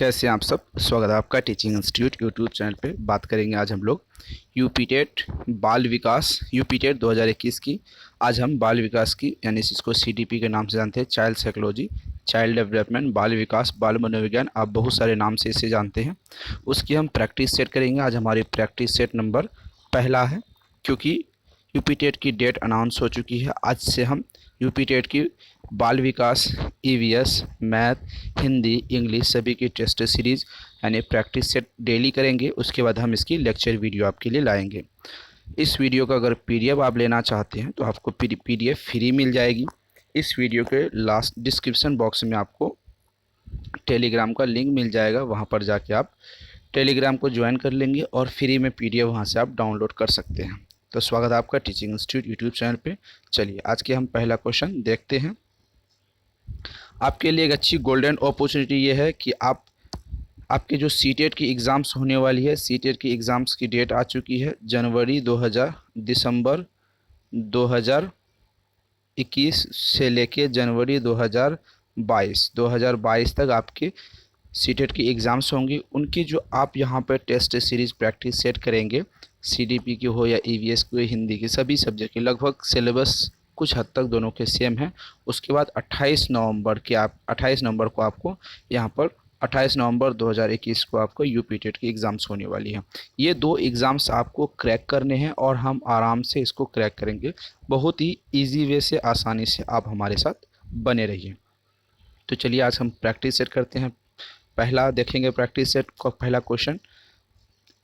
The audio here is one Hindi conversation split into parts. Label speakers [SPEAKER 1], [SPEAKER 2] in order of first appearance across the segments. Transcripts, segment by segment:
[SPEAKER 1] कैसे हैं आप सब। स्वागत है आपका टीचिंग इंस्टीट्यूट यूट्यूब चैनल पे। बात करेंगे आज हम लोग यूपी टेट बाल विकास यूपी टेट 2021 की। आज हम बाल विकास की यानी इसको सीडीपी के नाम से जानते हैं, चाइल्ड साइकोलॉजी, चाइल्ड डेवलपमेंट, बाल विकास, बाल मनोविज्ञान, आप बहुत सारे नाम से इसे जानते हैं। उसकी हम प्रैक्टिस सेट करेंगे। आज हमारी प्रैक्टिस सेट नंबर पहला है, क्योंकि यूपी टेट की डेट अनाउंस हो चुकी है। आज से हम यूपी टेट की बाल विकास, ईवीएस, मैथ, हिंदी, इंग्लिश सभी की टेस्ट सीरीज़ यानी प्रैक्टिस सेट डेली करेंगे। उसके बाद हम इसकी लेक्चर वीडियो आपके लिए लाएंगे। इस वीडियो का अगर पीडीएफ आप लेना चाहते हैं तो आपको पीडीएफ फ्री मिल जाएगी। इस वीडियो के लास्ट डिस्क्रिप्शन बॉक्स में आपको टेलीग्राम का लिंक मिल जाएगा, वहाँ पर जाके आप टेलीग्राम को ज्वाइन कर लेंगे और फ्री में पीडीएफ वहाँ से आप डाउनलोड कर सकते हैं। तो स्वागत है आपका टीचिंग इंस्टीट्यूट यूट्यूब चैनल पे। चलिए आज के हम पहला क्वेश्चन देखते हैं। आपके लिए एक अच्छी गोल्डन अपॉर्चुनिटी ये है कि आपके जो सीटेट की एग्ज़ाम्स होने वाली है, सीटेट की एग्ज़ाम्स की डेट आ चुकी है। दिसंबर 2021 से लेके जनवरी 2022 तक आपके सीटेट की एग्ज़ाम्स होंगी। उनकी जो आप यहाँ पर टेस्ट सीरीज़ प्रैक्टिस सेट करेंगे, सीडीपी की हो या ईवीएस की हो, हिंदी की, सभी सब्जेक्ट की लगभग सिलेबस कुछ हद तक दोनों के सेम है। उसके बाद 28 नवंबर को आपको यहाँ पर 28 नवंबर 2021 को आपको यूपी टेट की एग्ज़ाम्स होने वाली है। ये दो एग्ज़ाम्स आपको क्रैक करने हैं और हम आराम से इसको क्रैक करेंगे, बहुत ही ईजी वे से, आसानी से। आप हमारे साथ बने रहिए। तो चलिए आज हम प्रैक्टिस सेट करते हैं। पहला देखेंगे प्रैक्टिस सेट का पहला क्वेश्चन,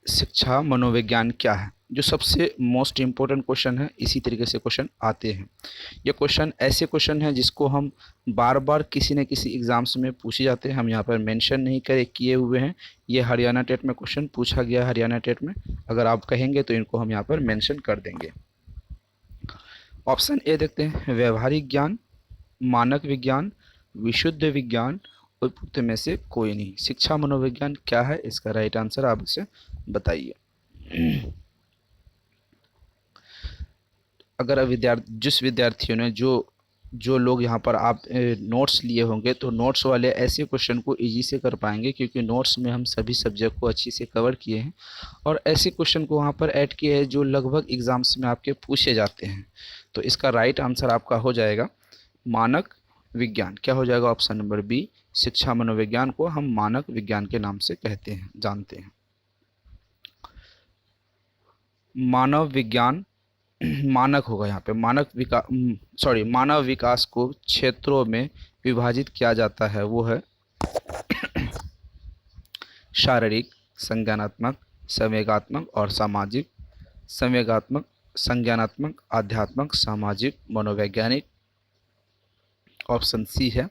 [SPEAKER 1] शिक्षा मनोविज्ञान क्या है, जो सबसे मोस्ट इम्पोर्टेंट क्वेश्चन है। इसी तरीके से क्वेश्चन आते हैं। ये क्वेश्चन ऐसे क्वेश्चन हैं जिसको हम बार बार किसी न किसी एग्ज़ाम्स में पूछे जाते हैं। हम यहाँ पर मेंशन नहीं किए हुए हैं। ये हरियाणा टेट में क्वेश्चन पूछा गया है, हरियाणा टेट में। अगर आप कहेंगे तो इनको हम यहाँ पर मेंशन कर देंगे। ऑप्शन ए देखते हैं, व्यवहारिक ज्ञान, मानक विज्ञान, विशुद्ध विज्ञान, उपयुक्त में से कोई नहीं। शिक्षा मनोविज्ञान क्या है, इसका राइट आंसर आप इसे बताइए। अगर जिस विद्यार्थियों ने जो लोग यहाँ पर आप नोट्स लिए होंगे, तो नोट्स वाले ऐसे क्वेश्चन को इजी से कर पाएंगे, क्योंकि नोट्स में हम सभी सब्जेक्ट को अच्छी से कवर किए हैं और ऐसे क्वेश्चन को वहाँ पर ऐड किए हैं जो लगभग एग्ज़ाम्स में आपके पूछे जाते हैं। तो इसका राइट आंसर आपका हो जाएगा मानक विज्ञान। क्या हो जाएगा? Option number B. शिक्षा मनोविज्ञान को हम मानक विज्ञान के नाम से कहते हैं, जानते हैं। मानव विज्ञान मानक होगा यहाँ पे। मानव विकास को क्षेत्रों में विभाजित किया जाता है। वो है शारीरिक, संज्ञानात्मक, संवेगात्मक और सामाजिक। संवेगात्मक, संज्ञानात्मक, आध्यात्मक, सामाजिक, मनोवैज्ञानिक। ऑप्शन सी है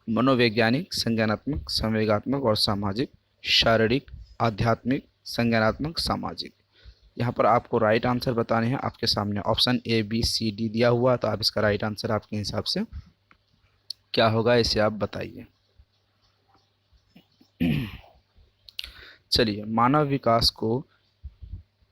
[SPEAKER 1] मनोवैज्ञानिक, संज्ञानात्मक, संवेगात्मक और सामाजिक, शारीरिक, आध्यात्मिक, संज्ञानात्मक, सामाजिक। यहाँ पर आपको राइट आंसर बताने हैं। आपके सामने option A B C D दिया हुआ, तो आप इसका राइट आंसर आपके हिसाब से क्या होगा, इसे आप बताइए। चलिए, मानव विकास को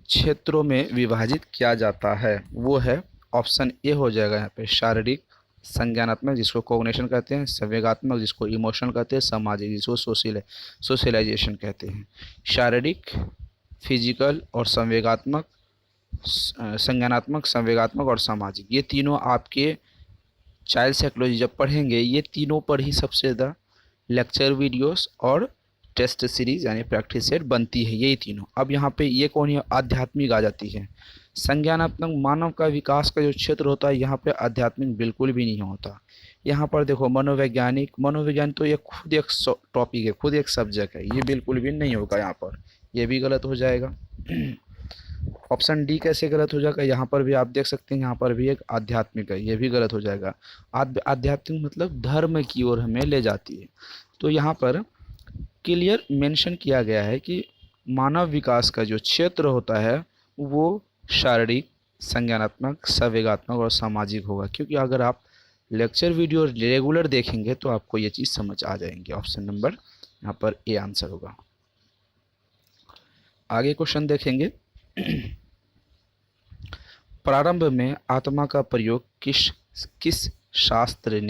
[SPEAKER 1] क्षेत्रों में विभाजित किया जाता है, वो है ऑप्शन ए हो जाएगा यहाँ पे। शारीरिक, संज्ञानात्मक जिसको कोग्निशन कहते हैं, संवेगात्मक जिसको इमोशन कहते हैं, सामाजिक जिसको सोशलाइजेशन कहते हैं। शारीरिक, फिजिकल और संवेगात्मक, संज्ञानात्मक, संवेगात्मक और सामाजिक, ये तीनों आपके चाइल्ड साइकोलॉजी जब पढ़ेंगे, ये तीनों पर ही सबसे ज़्यादा लेक्चर वीडियोस और टेस्ट सीरीज यानी प्रैक्टिस सेट बनती है, यही तीनों। अब यहाँ पे ये कौन है? आध्यात्मिक आ जाती है। संज्ञानात्मक, मानव का विकास का जो क्षेत्र होता है, यहाँ पे आध्यात्मिक बिल्कुल भी नहीं होता। यहाँ पर देखो मनोविज्ञान तो ये खुद एक टॉपिक है, खुद एक सब्जेक्ट है, ये बिल्कुल भी नहीं होगा यहाँ पर। ये भी गलत हो जाएगा। ऑप्शन डी कैसे गलत हो जाएगा? यहाँ पर भी आप देख सकते हैं, यहाँ पर भी एक आध्यात्मिक है, ये भी गलत हो जाएगा। आध्यात्मिक मतलब धर्म की ओर हमें ले जाती है। तो यहाँ पर क्लियर मेंशन किया गया है कि मानव विकास का जो क्षेत्र होता है वो शारीरिक, संज्ञानात्मक, संवेगात्मक और सामाजिक होगा। क्योंकि अगर आप लेक्चर वीडियो रेगुलर देखेंगे तो आपको ये चीज़ समझ आ जाएंगे। ऑप्शन नंबर यहाँ पर ए आंसर होगा। आगे क्वेश्चन देखेंगे। प्रारंभ में आत्मा का प्रयोग किस शास्त्र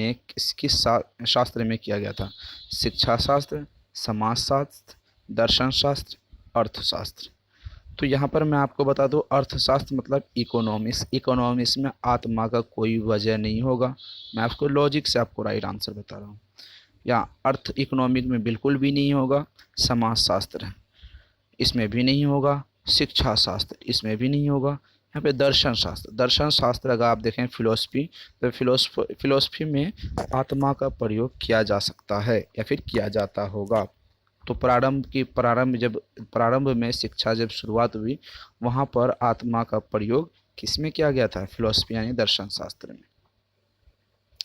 [SPEAKER 1] में किया गया था? शिक्षा शास्त्र, समाजशास्त्र, दर्शन शास्त्र, अर्थशास्त्र। तो यहाँ पर मैं आपको बता दूँ, अर्थशास्त्र मतलब इकोनॉमिक्स। इकोनॉमिक्स में आत्मा का कोई वजह नहीं होगा। मैं आपको लॉजिक से आपको राइट आंसर बता रहा हूँ। या अर्थ इकोनॉमिक में बिल्कुल भी नहीं होगा। समाजशास्त्र इसमें भी नहीं होगा। शिक्षा शास्त्र इसमें भी नहीं होगा। यहाँ पे दर्शन शास्त्र, दर्शन शास्त्र अगर आप देखें फिलोसफी, तो फिलोसफी में आत्मा का प्रयोग किया जा सकता है या फिर किया जाता होगा। तो प्रारंभ में शिक्षा जब शुरुआत हुई, वहाँ पर आत्मा का प्रयोग किस में किया गया था? फिलोसफी यानी दर्शन शास्त्र में।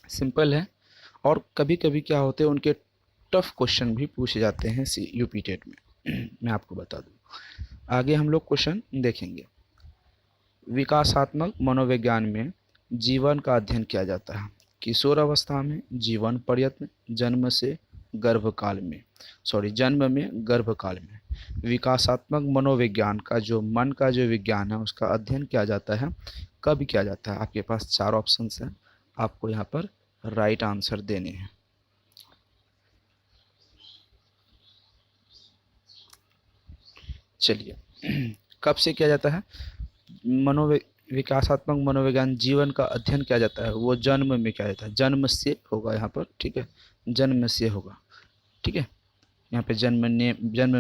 [SPEAKER 1] सिंपल है। और कभी कभी क्या होते हैं, उनके टफ क्वेश्चन भी पूछे जाते हैं यूपी टेट में। मैं आपको बता दूं। आगे हम लोग क्वेश्चन देखेंगे। विकासात्मक मनोविज्ञान में जीवन का अध्ययन किया जाता है किशोर अवस्था में, जीवन पर्यंत, जन्म से गर्भकाल में, जन्म में गर्भकाल में। विकासात्मक मनोविज्ञान का जो मन का जो विज्ञान है, उसका अध्ययन किया जाता है कब किया जाता है? आपके पास 4 ऑप्शंस हैं, आपको यहाँ पर राइट आंसर देने हैं। चलिए, कब से किया जाता है? विकासात्मक मनोविज्ञान जीवन का अध्ययन किया जाता है, वो जन्म में किया जाता है। जन्म से होगा यहाँ पर, ठीक है, जन्म से होगा, ठीक है। यहाँ पे जन्म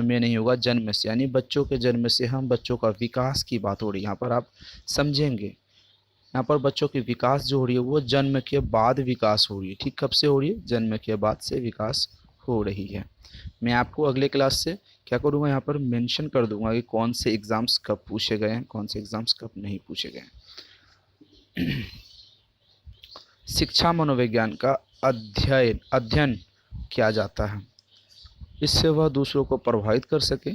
[SPEAKER 1] में नहीं होगा, जन्म से, यानी बच्चों के जन्म से। हम बच्चों का विकास की बात हो रही है यहाँ पर, आप समझेंगे। यहाँ पर बच्चों की विकास जो हो रही है वो जन्म के बाद विकास हो रही है, ठीक। कब से हो रही है? जन्म के बाद से विकास हो रही है। मैं आपको अगले क्लास से क्या करूँगा, यहाँ पर मेंशन कर दूंगा कि कौन से एग्ज़ाम्स कब पूछे गए हैं, कौन से एग्ज़ाम्स कब नहीं पूछे गए हैं। शिक्षा मनोविज्ञान का अध्ययन किया जाता है, इससे वह दूसरों को प्रभावित कर सके,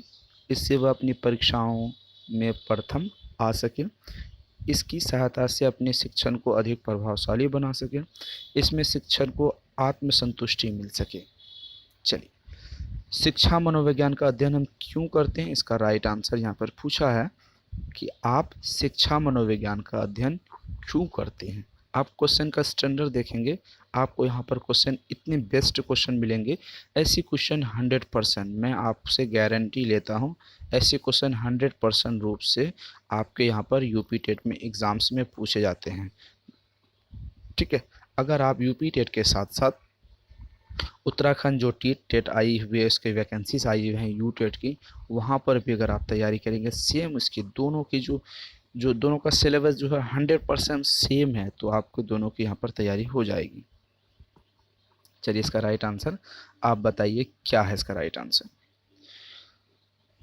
[SPEAKER 1] इससे वह अपनी परीक्षाओं में प्रथम आ सके, इसकी सहायता से अपने शिक्षण को अधिक प्रभावशाली बना सके, इसमें शिक्षण को आत्मसंतुष्टि मिल सके। चलिए, शिक्षा मनोविज्ञान का अध्ययन हम क्यों करते हैं, इसका राइट आंसर यहाँ पर पूछा है कि आप शिक्षा मनोविज्ञान का अध्ययन क्यों करते हैं। आप क्वेश्चन का स्टैंडर्ड देखेंगे, आपको यहाँ पर क्वेश्चन इतने बेस्ट क्वेश्चन मिलेंगे। ऐसी क्वेश्चन 100%, मैं आपसे गारंटी लेता हूँ, ऐसे क्वेश्चन 100% रूप से आपके यहाँ पर यूपी टेट में एग्ज़ाम्स में पूछे जाते हैं, ठीक है। अगर आप यूपी टेट के साथ साथ उत्तराखंड जो टेट आई हुई है, इसके वैकेंसीज आई हुई हैं यू टेट की, वहाँ पर भी अगर आप तैयारी करेंगे, सेम इसकी दोनों की जो दोनों का सिलेबस जो है 100% सेम है, तो आपको दोनों की यहाँ पर तैयारी हो जाएगी। चलिए, इसका राइट आंसर आप बताइए, क्या है इसका राइट आंसर?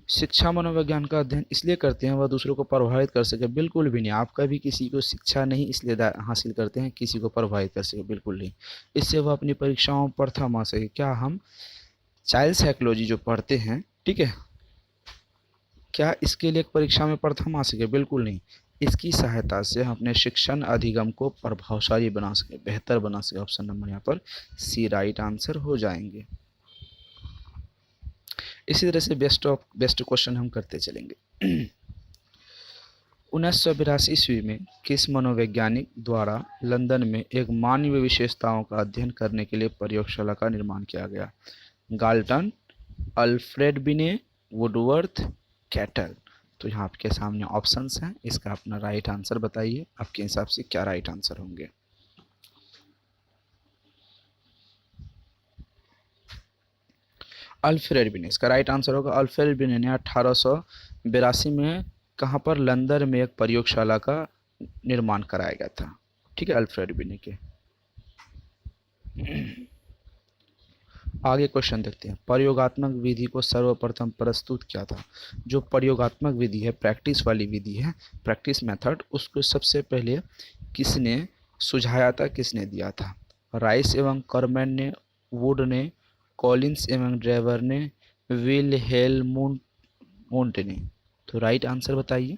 [SPEAKER 1] शिक्षा मनोविज्ञान का अध्ययन इसलिए करते हैं वह दूसरों को प्रभावित कर सके। बिल्कुल भी नहीं, आप कभी किसी को शिक्षा नहीं इसलिए हासिल करते हैं किसी को प्रभावित कर सके, बिल्कुल नहीं। इससे वह अपनी परीक्षाओं पर प्रथम आ सके। क्या हम चाइल्ड साइकोलॉजी जो पढ़ते हैं, ठीक है, क्या इसके लिए परीक्षा में प्रथम आ सके? बिल्कुल नहीं। इसकी सहायता से हम अपने शिक्षण अधिगम को प्रभावशाली बना सके, बेहतर बना सके। ऑप्शन नंबर यहाँ पर सी राइट आंसर हो जाएंगे। इसी तरह से बेस्ट क्वेश्चन हम करते चलेंगे। 1982 ईस्वी में किस मनोवैज्ञानिक द्वारा लंदन में एक मानवीय विशेषताओं का अध्ययन करने के लिए प्रयोगशाला का निर्माण किया गया? गाल्टन, अल्फ्रेड बिने, वुडवर्थ, कैटल। तो यहाँ आपके सामने ऑप्शंस हैं, इसका अपना राइट आंसर बताइए, आपके हिसाब से क्या राइट आंसर होंगे। अल्फ्रेड बिने, इसका राइट आंसर होगा अल्फ्रेड बिने ने 1882 में कहाँ पर? लंदन में एक प्रयोगशाला का निर्माण कराया गया था, ठीक है, अल्फ्रेड बिने के। आगे क्वेश्चन देखते हैं। प्रयोगात्मक विधि को सर्वप्रथम प्रस्तुत किया था। जो प्रयोगात्मक विधि है, प्रैक्टिस वाली विधि है, प्रैक्टिस मेथड, उसको सबसे पहले किसने सुझाया था, किसने दिया था? राइस एवं कर्मैन ने, वुड ने, कॉलिंस एवं ड्राइवर ने, विलहेल्मुंट ने। तो राइट आंसर बताइए।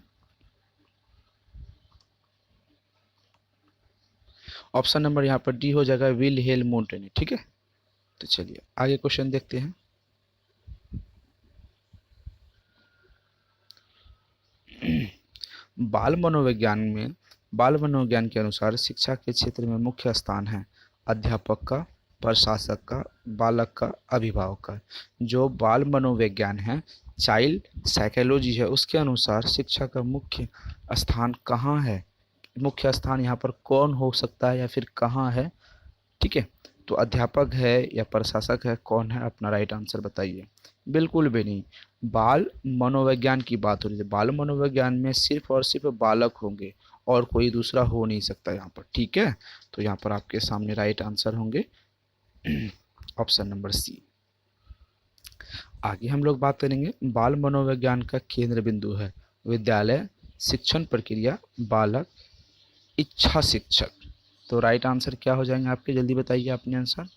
[SPEAKER 1] ऑप्शन नंबर यहाँ पर डी हो जाएगा, विलहेल्मुंट ने, ठीक है। तो चलिए आगे क्वेश्चन देखते हैं। बाल मनोविज्ञान के अनुसार शिक्षा के क्षेत्र में मुख्य स्थान है अध्यापक का, प्रशासक का, बालक का, अभिभावक का। जो बाल मनोविज्ञान है, चाइल्ड साइकोलॉजी है, उसके अनुसार शिक्षा का मुख्य स्थान कहाँ है, मुख्य स्थान यहाँ पर कौन हो सकता है या फिर कहाँ है, ठीक है। तो अध्यापक है या प्रशासक है, कौन है, अपना राइट आंसर बताइए। बिल्कुल भी नहीं। बाल मनोविज्ञान की बात हो रही है, बाल मनोविज्ञान में सिर्फ और सिर्फ बालक होंगे और कोई दूसरा हो नहीं सकता यहाँ पर, ठीक है। तो यहाँ पर आपके सामने राइट आंसर होंगे ऑप्शन नंबर सी। आगे हम लोग बात करेंगे, बाल मनोविज्ञान का केंद्र बिंदु है विद्यालय, शिक्षण प्रक्रिया, बालक, इच्छा शिक्षक। तो राइट आंसर क्या हो जाएंगे आपके, जल्दी बताइए अपने आंसर।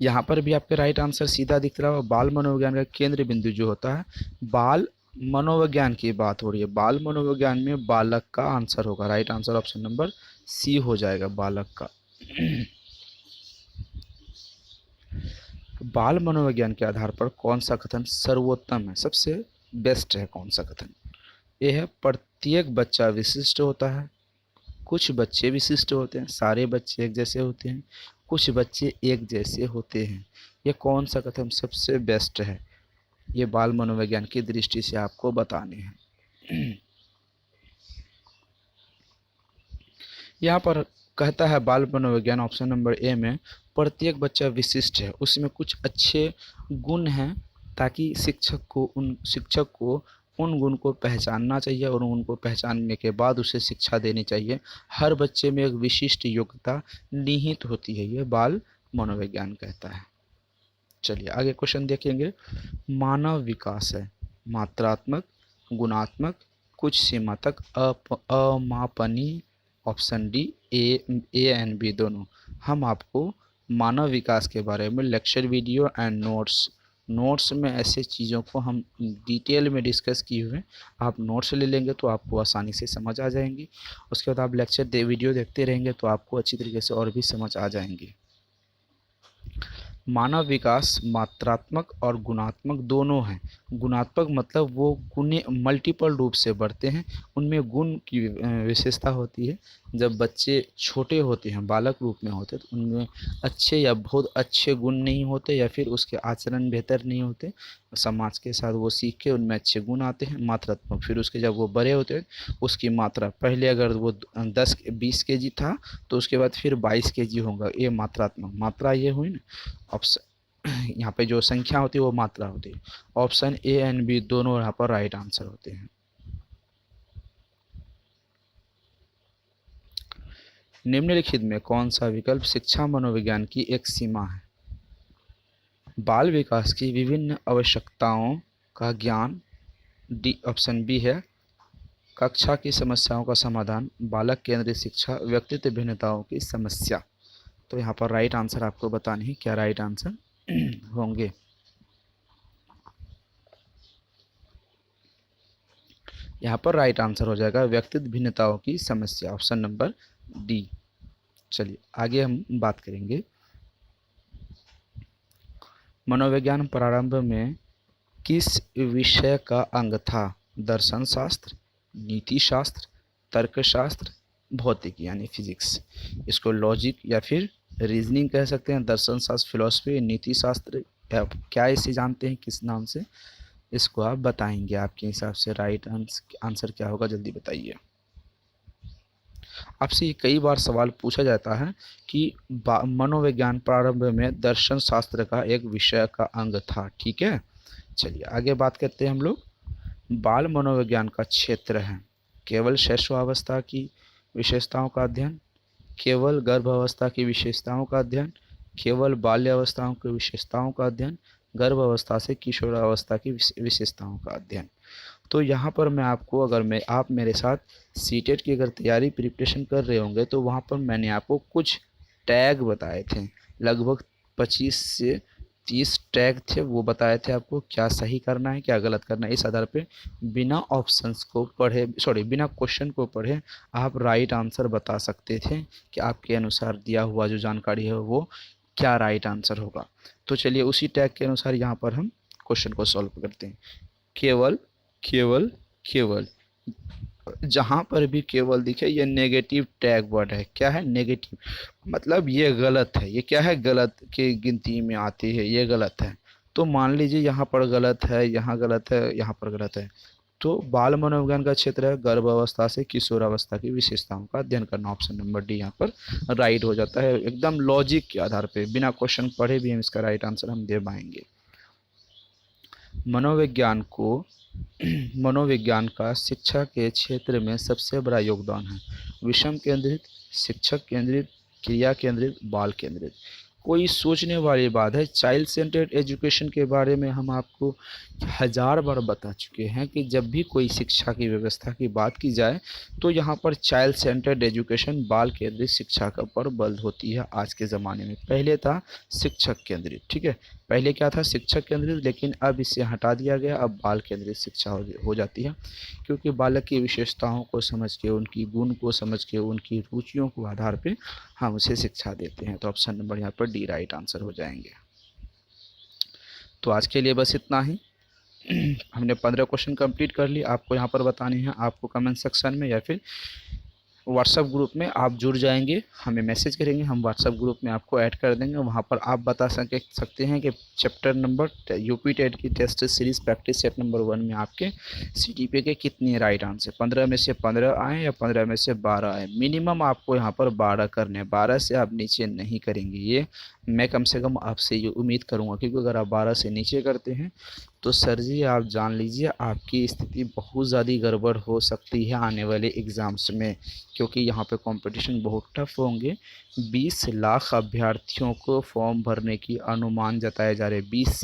[SPEAKER 1] यहाँ पर भी आपके राइट आंसर सीधा दिख रहा है। बाल मनोविज्ञान का केंद्र बिंदु जो होता है, बाल मनोविज्ञान की बात हो रही है, बाल मनोविज्ञान में बालक का आंसर होगा। Right answer option number C हो जाएगा, बालक का। बाल मनोविज्ञान के आधार पर कौन सा कथन सर्वोत्तम है, सबसे बेस्ट है, कौन सा कथन। ये है प्रत्येक बच्चा विशिष्ट होता है, कुछ बच्चे विशिष्ट होते हैं, सारे बच्चे एक जैसे होते हैं, कुछ बच्चे एक जैसे होते हैं। ये कौन सा कथन सबसे बेस्ट है, ये बाल मनोविज्ञान की दृष्टि से आपको बताने हैं। यहाँ पर कहता है बाल मनोविज्ञान ऑप्शन नंबर ए में प्रत्येक बच्चा विशिष्ट है, उसमें कुछ अच्छे गुण हैं, ताकि शिक्षक को उन गुण को पहचानना चाहिए और उनको पहचानने के बाद उसे शिक्षा देनी चाहिए। हर बच्चे में एक विशिष्ट योग्यता निहित होती है, ये बाल मनोविज्ञान कहता है। चलिए आगे क्वेश्चन देखेंगे। मानव विकास है मात्रात्मक, गुणात्मक, कुछ सीमा तक अमापनीय। Option D, A and B दोनों। हम आपको मानव विकास के बारे में लेक्चर वीडियो एंड नोट्स में ऐसे चीज़ों को हम डिटेल में डिस्कस किए हुए, आप नोट्स ले लेंगे तो आपको आसानी से समझ आ जाएंगी। उसके बाद आप लेक्चर वीडियो देखते रहेंगे तो आपको अच्छी तरीके से और भी समझ आ जाएंगी। मानव विकास मात्रात्मक और गुणात्मक दोनों हैं। गुणात्मक मतलब वो गुण मल्टीपल रूप से बढ़ते हैं, उनमें गुण की विशेषता होती है। जब बच्चे छोटे होते हैं, बालक रूप में होते हैं, तो उनमें अच्छे या बहुत अच्छे गुण नहीं होते, या फिर उसके आचरण बेहतर नहीं होते, समाज के साथ वो सीख के उनमें अच्छे गुण आते हैं। मात्रात्मक, फिर उसके जब वो बड़े होते हैं, उसकी मात्रा पहले अगर वो 10-20 kg था तो उसके बाद फिर 22 kg होगा, ये मात्रात्मक। मात्रा ये हुई ना, ऑप्शन यहाँ पे जो संख्या होती है वो मात्रा होती है। ऑप्शन ए एंड बी दोनों यहाँ पर राइट आंसर होते हैं। निम्नलिखित में कौन सा विकल्प शिक्षा मनोविज्ञान की एक सीमा है। बाल विकास की विभिन्न आवश्यकताओं का ज्ञान, डी ऑप्शन बी है। कक्षा की समस्याओं का समाधान, बालक केंद्रित शिक्षा, व्यक्तित्व भिन्नताओं की समस्या। तो यहाँ पर राइट आंसर आपको बताने हैं, क्या राइट आंसर होंगे। यहाँ पर राइट आंसर हो जाएगा व्यक्तित्व भिन्नताओं की समस्या, ऑप्शन नंबर डी। चलिए आगे हम बात करेंगे। मनोविज्ञान प्रारंभ में किस विषय का अंग था। दर्शन शास्त्र, नीति शास्त्र, तर्कशास्त्र, भौतिक यानी फिजिक्स। इसको लॉजिक या फिर रीजनिंग कह सकते हैं। दर्शन शास्त्र, फिलोसफी, नीति शास्त्र, क्या इसे जानते हैं किस नाम से, इसको आप बताएंगे। आपके हिसाब से राइट आंसर क्या होगा, जल्दी बताइए। आपसे कई बार सवाल पूछा जाता है कि मनोविज्ञान प्रारंभ में दर्शन शास्त्र का एक विषय का अंग था, ठीक है। चलिए आगे बात करते हैं हम लोग। बाल मनोविज्ञान का क्षेत्र है केवल शैशवावस्था की विशेषताओं का अध्ययन, केवल गर्भावस्था की विशेषताओं का अध्ययन, केवल बाल्यावस्थाओं की विशेषताओं का अध्ययन, गर्भावस्था से किशोरावस्था की विशेषताओं का अध्ययन। तो यहाँ पर मैं आपको, अगर आप मेरे साथ सीटेट की अगर तैयारी प्रिपरेशन कर रहे होंगे तो वहाँ पर मैंने आपको कुछ टैग बताए थे, लगभग 25 से 30 टैग थे, वो बताए थे आपको क्या सही करना है क्या गलत करना है। इस आधार पे बिना ऑप्शंस को पढ़े, बिना क्वेश्चन को पढ़े आप राइट आंसर बता सकते थे कि आपके अनुसार दिया हुआ जो जानकारी है वो क्या राइट आंसर होगा। तो चलिए उसी टैग के अनुसार यहाँ पर हम क्वेश्चन को सॉल्व करते हैं। केवल केवल केवल जहाँ पर भी केवल दिखे ये नेगेटिव टैग वर्ड है। क्या है? नेगेटिव, मतलब ये गलत है। ये क्या है? गलत की गिनती में आती है, ये गलत है। तो मान लीजिए यहाँ पर गलत है, यहाँ गलत है, यहाँ पर गलत है। तो बाल मनोविज्ञान का क्षेत्र है गर्भ अवस्था से किशोरावस्था की विशेषताओं का अध्ययन करना। ऑप्शन नंबर डी यहाँ पर राइट हो जाता है, एकदम लॉजिक के आधार पे, बिना क्वेश्चन पढ़े भी हम इसका राइट आंसर हम दे पाएंगे। मनोविज्ञान को मनोविज्ञान का शिक्षा के क्षेत्र में सबसे बड़ा योगदान है। विषम केंद्रित, शिक्षक केंद्रित, क्रिया केंद्रित, बाल केंद्रित। कोई सोचने वाली बात है। चाइल्ड सेंटर्ड एजुकेशन के बारे में हम आपको 1000 बार बता चुके हैं कि जब भी कोई शिक्षा की व्यवस्था की बात की जाए तो यहाँ पर चाइल्ड सेंटर्ड एजुकेशन, बाल केंद्रित शिक्षा का पर बल होती है। आज के ज़माने में पहले था शिक्षक केंद्रित, ठीक है, पहले क्या था? शिक्षक केंद्रित, लेकिन अब इसे हटा दिया गया, अब बाल केंद्रित शिक्षा हो जाती है। क्योंकि बालक की विशेषताओं को समझ के, उनकी गुण को समझ के, उनकी रुचियों को आधार पे हम उसे शिक्षा देते हैं। तो ऑप्शन नंबर यहाँ पर डी राइट आंसर हो जाएंगे। तो आज के लिए बस इतना ही। हमने 15 क्वेश्चन कंप्लीट कर लिए। आपको यहाँ पर बतानी है, आपको कमेंट सेक्शन में या फिर व्हाट्सअप ग्रुप में आप जुड़ जाएंगे, हमें मैसेज करेंगे, हम व्हाट्सअप ग्रुप में आपको ऐड कर देंगे। वहाँ पर आप बता सकते हैं कि चैप्टर नंबर यूपी टेट की test series practice set number 1 में आपके सीटीपी के कितने राइट आंसर, 15 में से 15 आए या 15 में से 12 आए। मिनिमम आपको यहाँ पर 12 करने, 12 से आप नीचे नहीं करेंगे। ये मैं कम से कम आपसे ये उम्मीद करूँगा, क्योंकि अगर आप 12 से नीचे करते हैं तो सर जी आप जान लीजिए आपकी स्थिति बहुत ज़्यादा गड़बड़ हो सकती है आने वाले एग्ज़ाम्स में, क्योंकि यहाँ पे कंपटीशन बहुत टफ होंगे। 20 लाख अभ्यर्थियों को फॉर्म भरने की अनुमान जताए जा रहे हैं। 20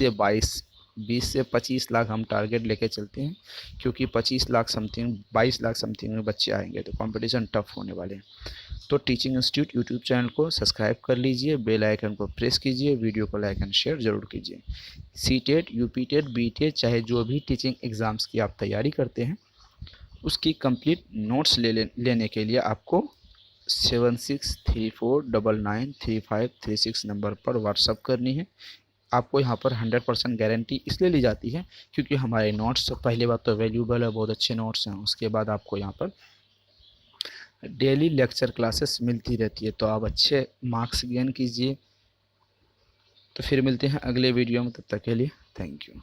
[SPEAKER 1] से 25 लाख हम टारगेट लेके चलते हैं, क्योंकि 25 लाख समथिंग, 22 लाख समथिंग में बच्चे आएंगे, तो कंपटीशन टफ होने वाले हैं। तो टीचिंग इंस्टीट्यूट यूट्यूब चैनल को सब्सक्राइब कर लीजिए, बेल आइकन को प्रेस कीजिए, वीडियो को लाइक एंड शेयर जरूर कीजिए। C TET, UP TET, B TET, चाहे जो भी टीचिंग एग्ज़ाम्स की आप तैयारी करते हैं, उसकी कंप्लीट नोट्स लेने के लिए आपको 7634993536 नंबर पर व्हाट्सअप करनी है। आपको यहाँ पर 100% गारंटी इसलिए ली जाती है क्योंकि हमारे नोट्स, पहली बात तो वैल्यूबल है, बहुत अच्छे नोट्स हैं। उसके बाद आपको यहाँ पर डेली लेक्चर क्लासेस मिलती रहती है, तो आप अच्छे मार्क्स गेन कीजिए। तो फिर मिलते हैं अगले वीडियो में, तब तक के लिए थैंक यू।